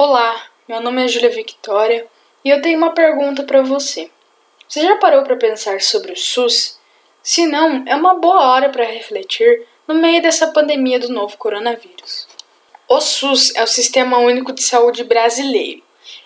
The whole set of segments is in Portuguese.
Olá, meu nome é Júlia Victoria e eu tenho uma pergunta para você. Você já parou para pensar sobre o SUS? Se não, é uma boa hora para refletir no meio dessa pandemia do novo coronavírus. O SUS é o Sistema Único de Saúde brasileiro.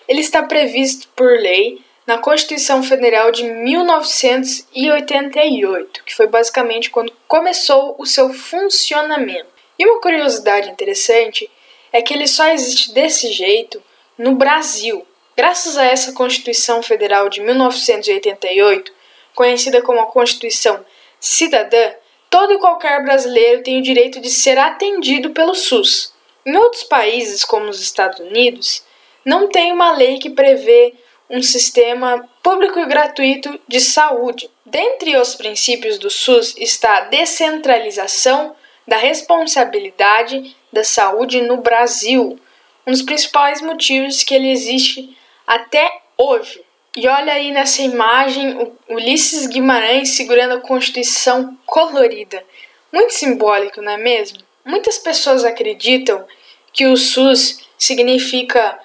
Ele está previsto por lei na Constituição Federal de 1988, que foi basicamente quando começou o seu funcionamento. E uma curiosidade interessante é que ele só existe desse jeito no Brasil. Graças a essa Constituição Federal de 1988, conhecida como a Constituição Cidadã, todo e qualquer brasileiro tem o direito de ser atendido pelo SUS. Em outros países, como os Estados Unidos, não tem uma lei que prevê um sistema público e gratuito de saúde. Dentre os princípios do SUS está a descentralização da responsabilidade da saúde no Brasil, um dos principais motivos que ele existe até hoje. E olha aí nessa imagem o Ulisses Guimarães segurando a Constituição colorida. Muito simbólico, não é mesmo? Muitas pessoas acreditam que o SUS significa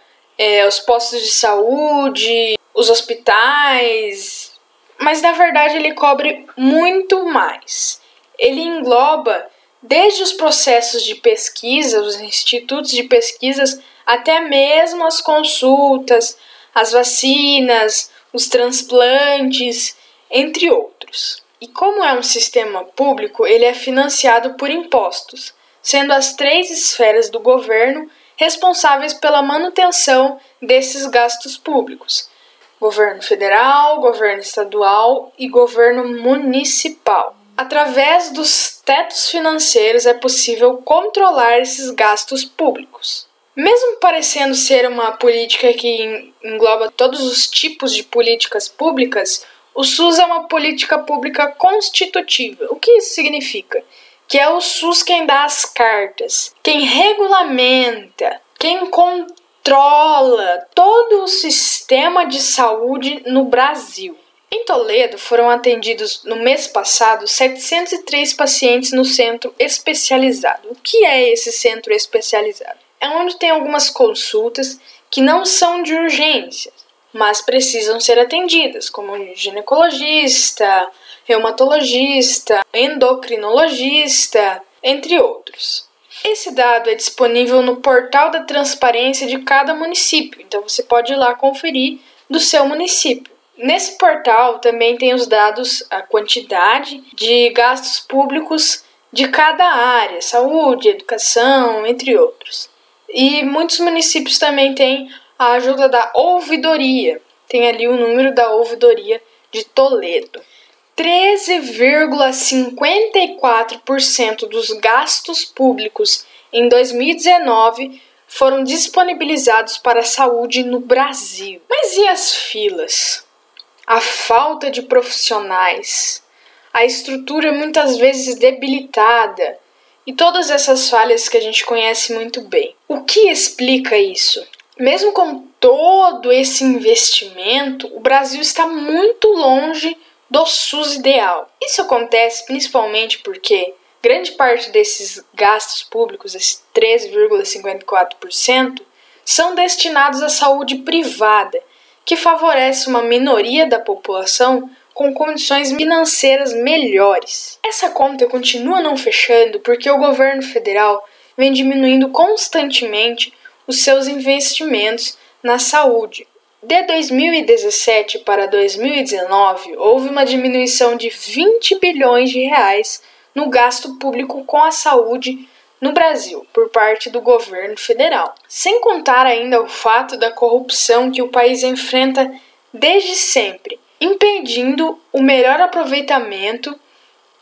os postos de saúde, os hospitais, mas na verdade ele cobre muito mais. Ele engloba desde os processos de pesquisa, os institutos de pesquisas, até mesmo as consultas, as vacinas, os transplantes, entre outros. E como é um sistema público, ele é financiado por impostos, sendo as 3 esferas do governo responsáveis pela manutenção desses gastos públicos: governo federal, governo estadual e governo municipal. Através dos tetos financeiros é possível controlar esses gastos públicos. Mesmo parecendo ser uma política que engloba todos os tipos de políticas públicas, o SUS é uma política pública constitutiva. O que isso significa? Que é o SUS quem dá as cartas, quem regulamenta, quem controla todo o sistema de saúde no Brasil. Em Toledo, foram atendidos no mês passado 703 pacientes no centro especializado. O que é esse centro especializado? É onde tem algumas consultas que não são de urgência, mas precisam ser atendidas, como ginecologista, reumatologista, endocrinologista, entre outros. Esse dado é disponível no portal da transparência de cada município, então você pode ir lá conferir do seu município. Nesse portal também tem os dados, a quantidade de gastos públicos de cada área, saúde, educação, entre outros. E muitos municípios também têm a ajuda da ouvidoria. Tem ali o número da ouvidoria de Toledo. 13,54% dos gastos públicos em 2019 foram disponibilizados para a saúde no Brasil. Mas e as filas? A falta de profissionais, a estrutura muitas vezes debilitada e todas essas falhas que a gente conhece muito bem. O que explica isso? Mesmo com todo esse investimento, o Brasil está muito longe do SUS ideal. Isso acontece principalmente porque grande parte desses gastos públicos, esses 13,54%, são destinados à saúde privada, que favorece uma minoria da população com condições financeiras melhores. Essa conta continua não fechando porque o governo federal vem diminuindo constantemente os seus investimentos na saúde. De 2017 para 2019, houve uma diminuição de 20 bilhões de reais no gasto público com a saúde no Brasil, por parte do governo federal. Sem contar ainda o fato da corrupção que o país enfrenta desde sempre, impedindo o melhor aproveitamento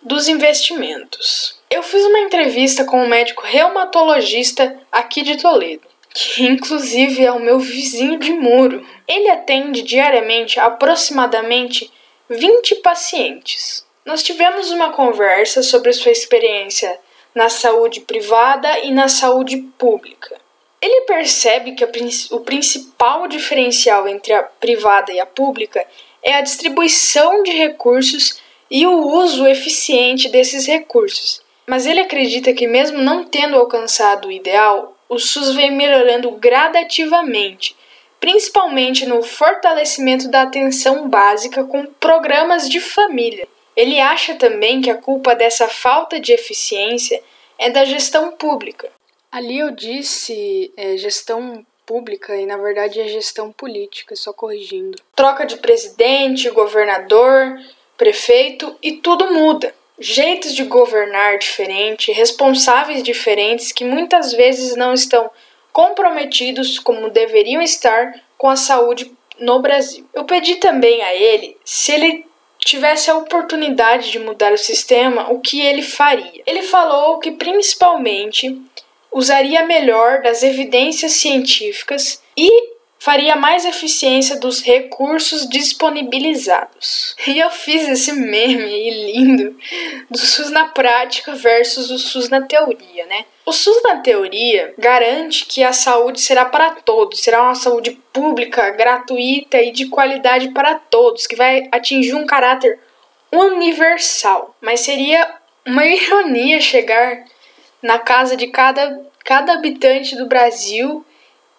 dos investimentos. Eu fiz uma entrevista com um médico reumatologista aqui de Toledo, que inclusive é o meu vizinho de muro. Ele atende diariamente aproximadamente 20 pacientes. Nós tivemos uma conversa sobre sua experiência na saúde privada e na saúde pública. Ele percebe que o principal diferencial entre a privada e a pública é a distribuição de recursos e o uso eficiente desses recursos. Mas ele acredita que mesmo não tendo alcançado o ideal, o SUS vem melhorando gradativamente, principalmente no fortalecimento da atenção básica com programas de família. Ele acha também que a culpa dessa falta de eficiência é da gestão pública. Ali eu disse gestão pública e na verdade é gestão política, só corrigindo. Troca de presidente, governador, prefeito e tudo muda. Jeitos de governar diferentes, responsáveis diferentes que muitas vezes não estão comprometidos como deveriam estar com a saúde no Brasil. Eu pedi também a ele se ele tivesse a oportunidade de mudar o sistema, o que ele faria. Ele falou que principalmente usaria melhor das evidências científicas e faria mais eficiência dos recursos disponibilizados. E eu fiz esse meme aí lindo do SUS na prática versus o SUS na teoria, né? O SUS na teoria garante que a saúde será para todos, será uma saúde pública, gratuita e de qualidade para todos, que vai atingir um caráter universal. Mas seria uma ironia chegar na casa de cada habitante do Brasil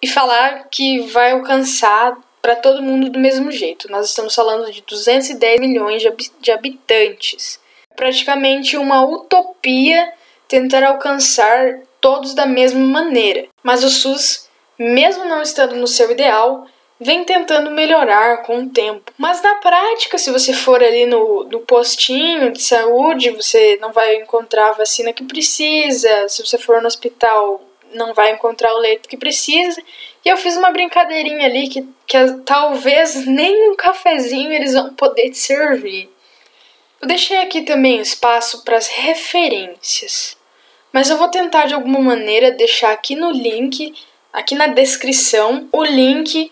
e falar que vai alcançar para todo mundo do mesmo jeito. Nós estamos falando de 210 milhões de habitantes. É praticamente uma utopia tentar alcançar todos da mesma maneira. Mas o SUS, mesmo não estando no seu ideal, vem tentando melhorar com o tempo. Mas na prática, se você for ali no postinho de saúde, você não vai encontrar a vacina que precisa. Se você for no hospital, não vai encontrar o leito que precisa. E eu fiz uma brincadeirinha ali que talvez nem um cafezinho eles vão poder te servir. Eu deixei aqui também espaço para as referências, mas eu vou tentar de alguma maneira deixar aqui no link, aqui na descrição, o link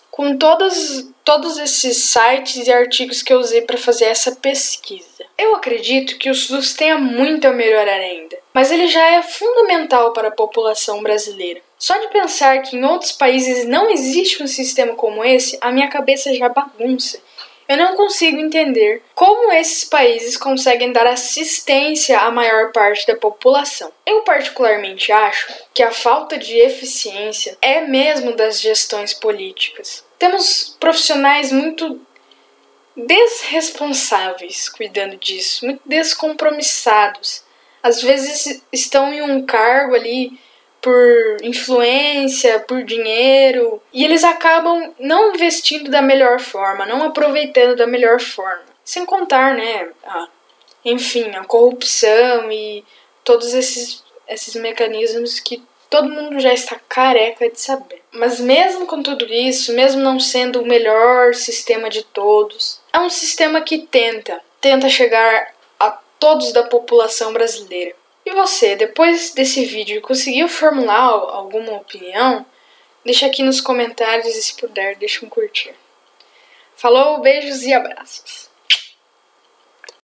com todos esses sites e artigos que eu usei para fazer essa pesquisa. Eu acredito que o SUS tenha muito a melhorar ainda, mas ele já é fundamental para a população brasileira. Só de pensar que em outros países não existe um sistema como esse, a minha cabeça já bagunça. Eu não consigo entender como esses países conseguem dar assistência à maior parte da população. Eu particularmente acho que a falta de eficiência é mesmo das gestões políticas. Temos profissionais muito desresponsáveis cuidando disso, muito descompromissados. Às vezes estão em um cargo ali por influência, por dinheiro, e eles acabam não investindo da melhor forma, não aproveitando da melhor forma. Sem contar, né, a corrupção e todos esses mecanismos que todo mundo já está careca de saber. Mas mesmo com tudo isso, mesmo não sendo o melhor sistema de todos, é um sistema que tenta chegar a todos da população brasileira. E você, depois desse vídeo, conseguiu formular alguma opinião? Deixa aqui nos comentários e se puder, deixa um curtir. Falou, beijos e abraços.